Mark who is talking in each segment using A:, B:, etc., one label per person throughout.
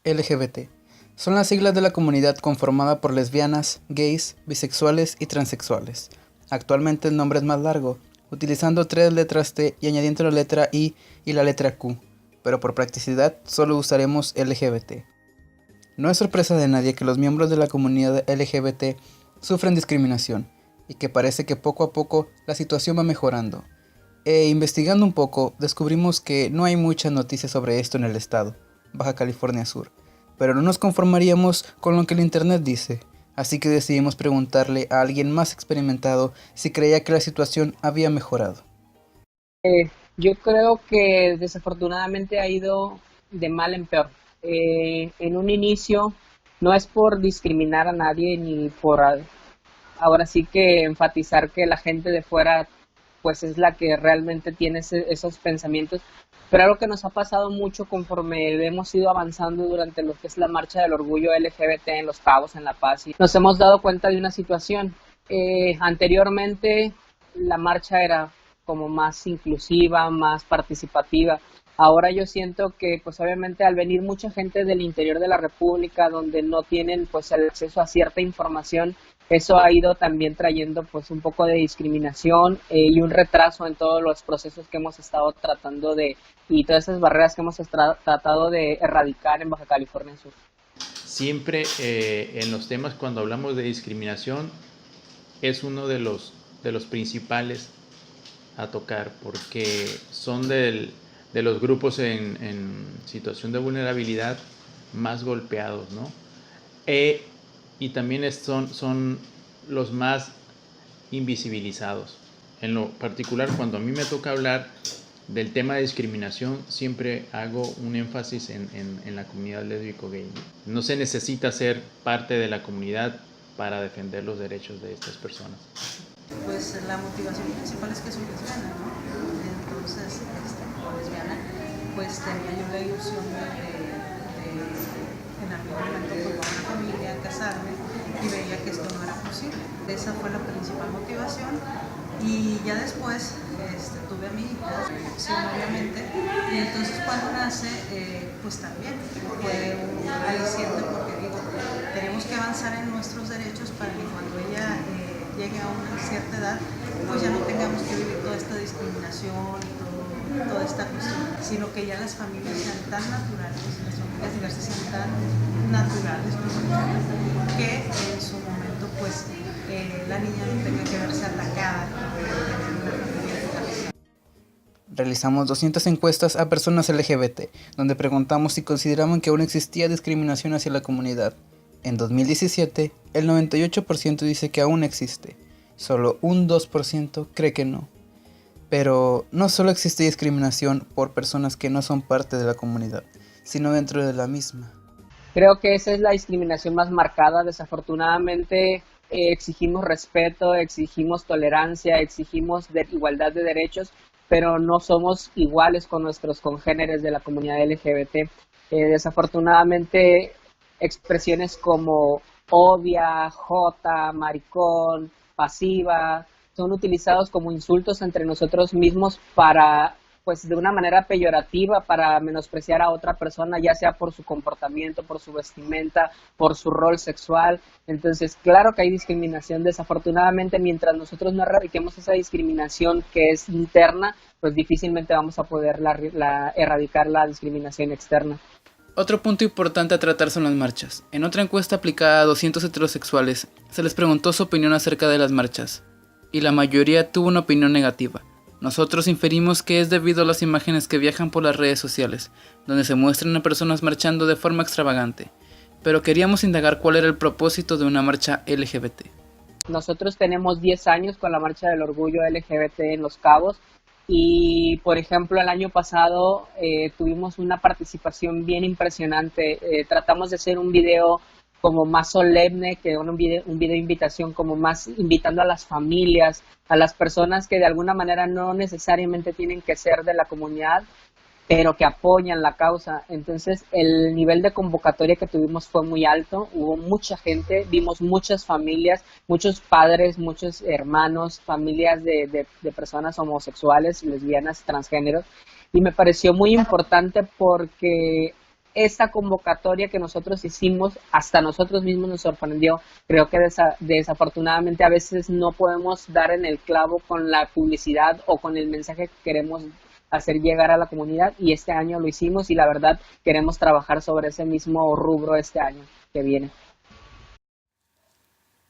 A: LGBT. Son las siglas de la comunidad conformada por lesbianas, gays, bisexuales y transexuales. Actualmente el nombre es más largo, utilizando 3 letras T y añadiendo la letra I y la letra Q, pero por practicidad solo usaremos LGBT. No es sorpresa de nadie que los miembros de la comunidad LGBT sufren discriminación, y que parece que poco a poco la situación va mejorando. Investigando un poco, descubrimos que no hay muchas noticias sobre esto en el estado, Baja California Sur, pero no nos conformaríamos con lo que el internet dice, así que decidimos preguntarle a alguien más experimentado si creía que la situación había mejorado.
B: Yo creo que desafortunadamente ha ido de mal en peor. En un inicio no es por discriminar a nadie ni por ahora sí que enfatizar que la gente de fuera pues es la que realmente tiene esos pensamientos, pero algo que nos ha pasado mucho conforme hemos ido avanzando durante lo que es la marcha del orgullo LGBT en Los Cabos, en La Paz, y nos hemos dado cuenta de una situación. Anteriormente la marcha era como más inclusiva, más participativa. Ahora yo siento que pues obviamente al venir mucha gente del interior de la República donde no tienen pues el acceso a cierta información, eso ha ido también trayendo pues un poco de discriminación y un retraso en todos los procesos que hemos estado tratando de y todas esas barreras que hemos tratado de erradicar en Baja California Sur.
C: Siempre en los temas cuando hablamos de discriminación es uno de los principales a tocar porque son de los grupos en situación de vulnerabilidad más golpeados, ¿no? Y también son los más invisibilizados. En lo particular, cuando a mí me toca hablar del tema de discriminación, siempre hago un énfasis en la comunidad lésbico-gay. No se necesita ser parte de la comunidad para defender los derechos de estas personas.
D: Pues la motivación principal es que soy lesbiana, ¿no? Entonces, como lesbiana, pues tenía yo la ilusión de en algún momento formar una familia, casarme, y veía que esto no era posible. Esa fue la principal motivación. Y ya después tuve a mi hija, sí, obviamente, y entonces cuando nace, pues también fue un aliciente porque digo, tenemos que avanzar en nuestros derechos para que cuando ella llegue a una cierta edad, pues ya no tengamos que vivir toda esta discriminación y toda esta cuestión, sino que ya las familias sean tan naturales, las familias diversas sean tan naturales, que en su momento pues la niña no tenga que verse atacada.
A: Realizamos 200 encuestas a personas LGBT, donde preguntamos si consideraban que aún existía discriminación hacia la comunidad. En 2017, el 98% dice que aún existe, solo un 2% cree que no. Pero no solo existe discriminación por personas que no son parte de la comunidad, sino dentro de la misma.
B: Creo que esa es la discriminación más marcada. Desafortunadamente exigimos respeto, exigimos tolerancia, exigimos igualdad de derechos, pero no somos iguales con nuestros congéneres de la comunidad LGBT. Desafortunadamente expresiones como obvia, jota, maricón, pasiva, son utilizados como insultos entre nosotros mismos para, pues de una manera peyorativa, para menospreciar a otra persona, ya sea por su comportamiento, por su vestimenta, por su rol sexual. Entonces, claro que hay discriminación. Desafortunadamente, mientras nosotros no erradiquemos esa discriminación que es interna, pues difícilmente vamos a poder erradicar la discriminación externa.
A: Otro punto importante a tratar son las marchas. En otra encuesta aplicada a 200 heterosexuales, se les preguntó su opinión acerca de las marchas, y la mayoría tuvo una opinión negativa. Nosotros inferimos que es debido a las imágenes que viajan por las redes sociales, donde se muestran a personas marchando de forma extravagante, pero queríamos indagar cuál era el propósito de una marcha LGBT.
B: Nosotros tenemos 10 años con la marcha del orgullo LGBT en Los Cabos, y por ejemplo el año pasado tuvimos una participación bien impresionante. Tratamos de hacer un video como más solemne, que un video de invitación, como más invitando a las familias, a las personas que de alguna manera no necesariamente tienen que ser de la comunidad, pero que apoyan la causa. Entonces el nivel de convocatoria que tuvimos fue muy alto, hubo mucha gente, vimos muchas familias, muchos padres, muchos hermanos, familias de personas homosexuales, lesbianas, transgéneros, y me pareció muy importante porque esta convocatoria que nosotros hicimos, hasta nosotros mismos nos sorprendió. Creo que desafortunadamente a veces no podemos dar en el clavo con la publicidad o con el mensaje que queremos hacer llegar a la comunidad, y este año lo hicimos y la verdad queremos trabajar sobre ese mismo rubro este año que viene.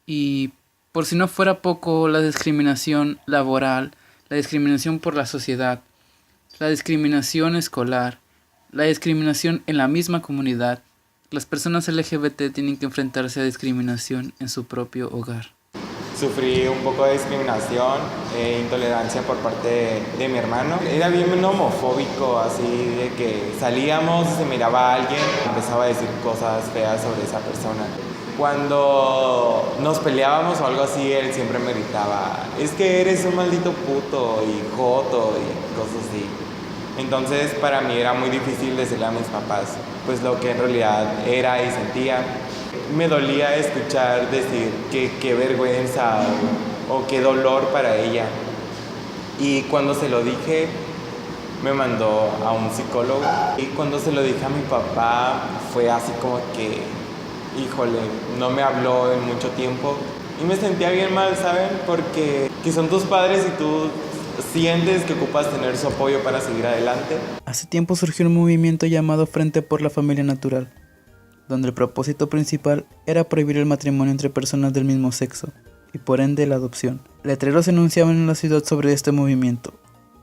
A: Y por si no fuera poco, la discriminación laboral, la discriminación por la sociedad, la discriminación escolar, la discriminación en la misma comunidad, las personas LGBT tienen que enfrentarse a discriminación en su propio hogar.
E: Sufrí un poco de discriminación e intolerancia por parte de mi hermano. Era bien homofóbico, así de que salíamos y se miraba a alguien, empezaba a decir cosas feas sobre esa persona. Cuando nos peleábamos o algo así, él siempre me gritaba, es que eres un maldito puto y joto y cosas así. Entonces para mí era muy difícil decirle a mis papás pues lo que en realidad era y sentía. Me dolía escuchar decir qué vergüenza o qué dolor para ella. Y cuando se lo dije, me mandó a un psicólogo. Y cuando se lo dije a mi papá, fue así como que, híjole, no me habló en mucho tiempo. Y me sentía bien mal, ¿saben? Porque que son tus padres y tú sientes que ocupas tener su apoyo para seguir adelante.
A: Hace tiempo surgió un movimiento llamado Frente por la Familia Natural, donde el propósito principal era prohibir el matrimonio entre personas del mismo sexo, y por ende la adopción. Letreros se anunciaban en la ciudad sobre este movimiento,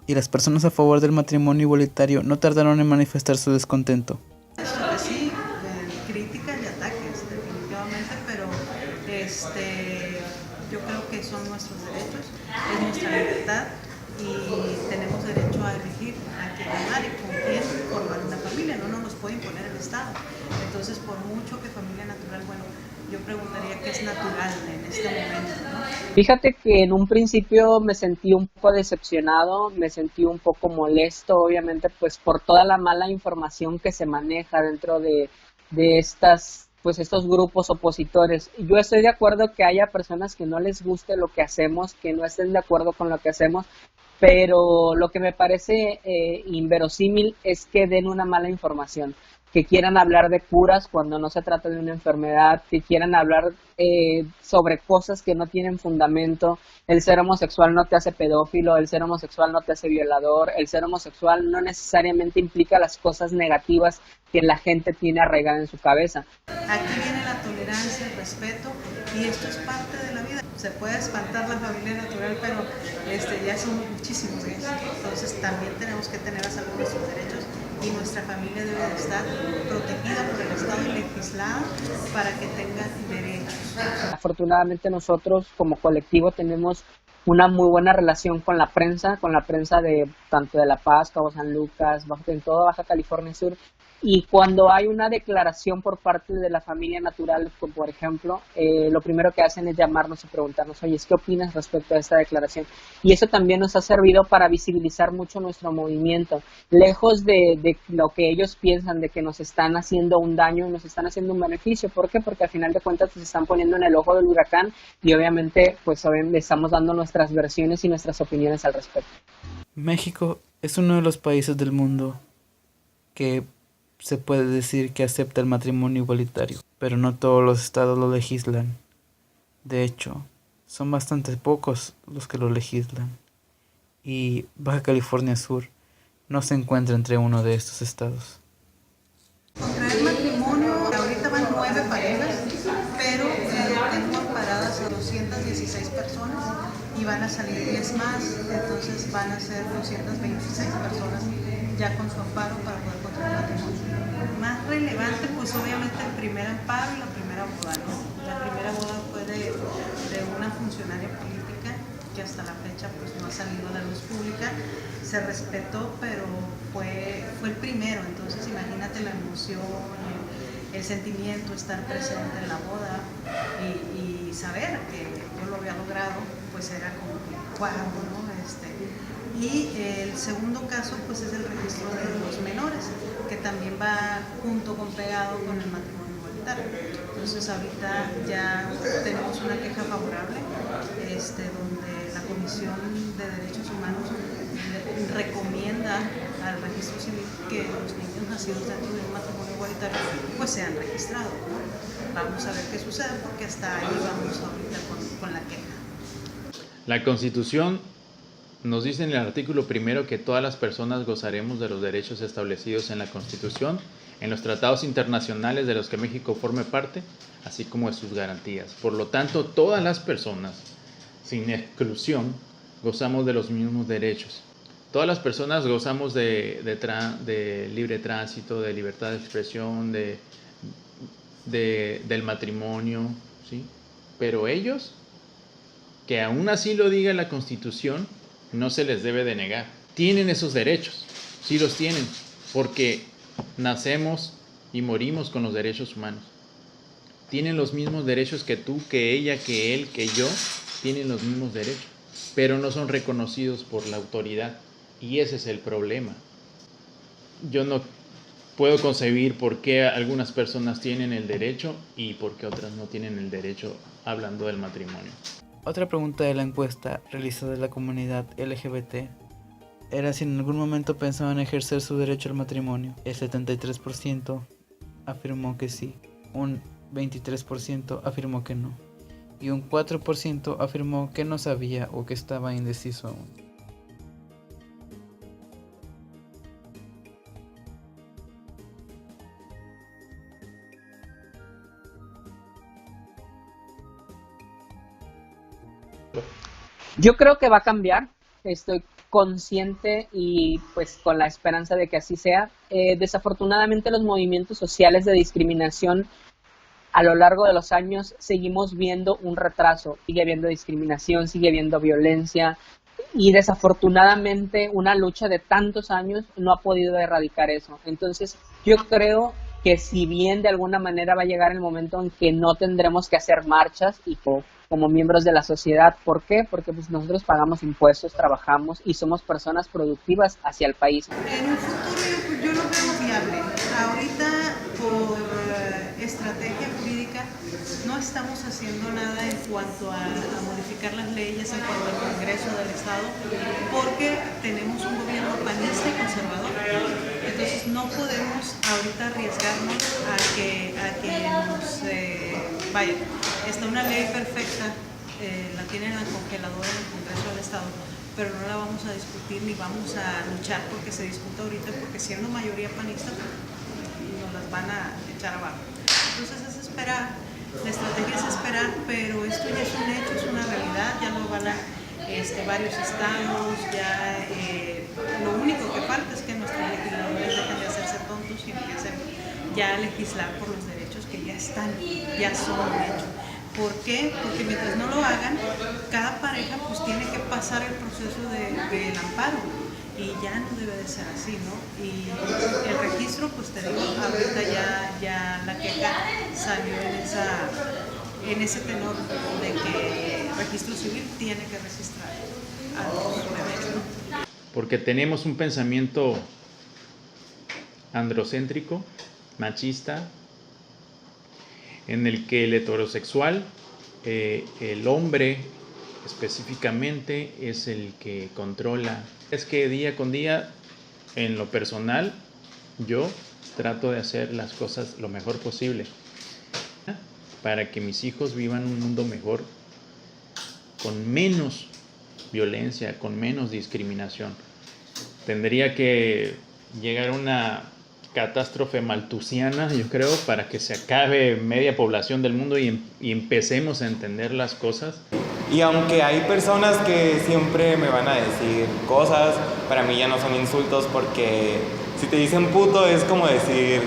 A: y las personas a favor del matrimonio igualitario no tardaron en manifestar su descontento.
D: Sí, críticas y ataques, definitivamente, pero yo creo que son nuestros derechos, es nuestra libertad y tenemos derecho a elegir a quién amar y con quién formar una familia, no nos los puede imponer el Estado. Entonces, por mucho que familia natural, bueno, yo preguntaría qué es natural en este momento, ¿no?
B: Fíjate que en un principio me sentí un poco decepcionado, me sentí un poco molesto, obviamente, pues por toda la mala información que se maneja dentro de estos grupos opositores. Yo estoy de acuerdo que haya personas que no les guste lo que hacemos, que no estén de acuerdo con lo que hacemos, pero lo que me parece inverosímil es que den una mala información, que quieran hablar de curas cuando no se trata de una enfermedad, que quieran hablar sobre cosas que no tienen fundamento. El ser homosexual no te hace pedófilo, el ser homosexual no te hace violador, el ser homosexual no necesariamente implica las cosas negativas que la gente tiene arraigadas en su cabeza.
D: Aquí viene la tolerancia, el respeto, y esto es parte de la vida. Se puede espantar la familia natural, pero ya son muchísimos gays. Entonces también tenemos que tener a salvo nuestros derechos y nuestra familia debe de estar protegida por el Estado y legislada para que tengan derechos. Afortunadamente
B: nosotros como colectivo tenemos una muy buena relación con la prensa de tanto de La Paz, Cabo San Lucas, en toda Baja California Sur. Y cuando hay una declaración por parte de la familia natural, por ejemplo, lo primero que hacen es llamarnos y preguntarnos, oye, ¿qué opinas respecto a esta declaración? Y eso también nos ha servido para visibilizar mucho nuestro movimiento. Lejos de lo que ellos piensan, de que nos están haciendo un daño, nos están haciendo un beneficio. ¿Por qué? Porque al final de cuentas se están poniendo en el ojo del huracán y obviamente pues estamos dando nuestras versiones y nuestras opiniones al respecto.
A: México es uno de los países del mundo que se puede decir que acepta el matrimonio igualitario, pero no todos los estados lo legislan. De hecho, son bastante pocos los que lo legislan, y Baja California Sur no se encuentra entre uno de estos estados.
D: Contraer matrimonio, ahorita van 9 parejas, pero tengo amparadas a 216 personas y van a salir 10 más, entonces van a ser 226 personas ya con su amparo para poder contraer matrimonio. Más relevante, pues obviamente el primer amparo y la primera boda, ¿no? La primera boda fue de una funcionaria política que hasta la fecha pues no ha salido a la luz pública, se respetó, pero fue el primero, entonces imagínate la emoción, el sentimiento, estar presente en la boda y saber que yo lo había logrado, pues era como que wow, ¿no? Y el segundo caso pues es el registro de los menores, que también va junto con pegado con el matrimonio igualitario. Entonces ahorita ya tenemos una queja favorable, donde la Comisión de Derechos Humanos recomienda al registro registro civil que los niños nacidos dentro de un matrimonio igualitario pues sean registrados, ¿no? Vamos a ver qué sucede porque hasta ahí vamos ahorita con la queja.
C: La Constitución nos dice en el artículo primero que todas las personas gozaremos de los derechos establecidos en la Constitución, en los tratados internacionales de los que México forme parte, así como de sus garantías. Por lo tanto, todas las personas, sin exclusión, gozamos de los mismos derechos. Todas las personas gozamos de libre tránsito, de libertad de expresión, del matrimonio, ¿sí? Pero ellos, que aún así lo diga la Constitución, no se les debe de negar. Tienen esos derechos, sí los tienen, porque nacemos y morimos con los derechos humanos. Tienen los mismos derechos que tú, que ella, que él, que yo, tienen los mismos derechos, pero no son reconocidos por la autoridad, y ese es el problema. Yo no puedo concebir por qué algunas personas tienen el derecho y por qué otras no tienen el derecho, hablando del matrimonio.
A: Otra pregunta de la encuesta realizada en la comunidad LGBT era si en algún momento pensaban ejercer su derecho al matrimonio. El 73% afirmó que sí, un 23% afirmó que no, y un 4% afirmó que no sabía o que estaba indeciso aún.
B: Yo creo que va a cambiar, estoy consciente y pues con la esperanza de que así sea. Desafortunadamente los movimientos sociales de discriminación a lo largo de los años seguimos viendo un retraso, sigue habiendo discriminación, sigue habiendo violencia y desafortunadamente una lucha de tantos años no ha podido erradicar eso. Entonces yo creo que si bien de alguna manera va a llegar el momento en que no tendremos que hacer marchas y como miembros de la sociedad. ¿Por qué? Porque pues nosotros pagamos impuestos, trabajamos y somos personas productivas hacia el país.
D: En un futuro yo lo veo viable. Ahorita por estrategia jurídica no estamos haciendo nada en cuanto a modificar las leyes en cuanto al Congreso del Estado porque tenemos un gobierno panista y conservador. Entonces no podemos ahorita arriesgarnos a que nos vaya. Está una ley perfecta, la tienen en el congelador en el Congreso del Estado, pero no la vamos a discutir ni vamos a luchar porque se discuta ahorita, porque siendo mayoría panista nos las van a echar abajo. Entonces es esperar, la estrategia es esperar, pero esto ya es un hecho, es una realidad, ya lo van a varios estados, ya lo único que falta es que nuestros legisladores dejen de hacerse tontos y empiecen ya a legislar por los derechos que ya están, ya son un hecho. ¿Por qué? Porque mientras no lo hagan, cada pareja pues tiene que pasar el proceso del amparo y ya no debe de ser así, ¿no? Y el registro, pues te digo, ahorita ya la queja salió en ese tenor de que el registro civil tiene que registrar a los bebés, ¿no?
C: Porque tenemos un pensamiento androcéntrico, machista, en el que el heterosexual, el hombre específicamente, es el que controla. Es que día con día, en lo personal, yo trato de hacer las cosas lo mejor posible para que mis hijos vivan un mundo mejor, con menos violencia, con menos discriminación. Tendría que llegar una catástrofe maltusiana, yo creo, para que se acabe media población del mundo y empecemos a entender las cosas.
E: Y aunque hay personas que siempre me van a decir cosas, para mí ya no son insultos, porque si te dicen puto es como decir,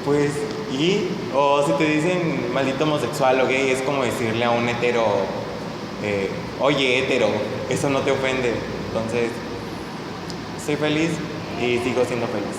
E: pues, ¿y? O si te dicen maldito homosexual o gay es como decirle a un hetero, oye, hetero, eso no te ofende. Entonces, soy feliz y sigo siendo feliz.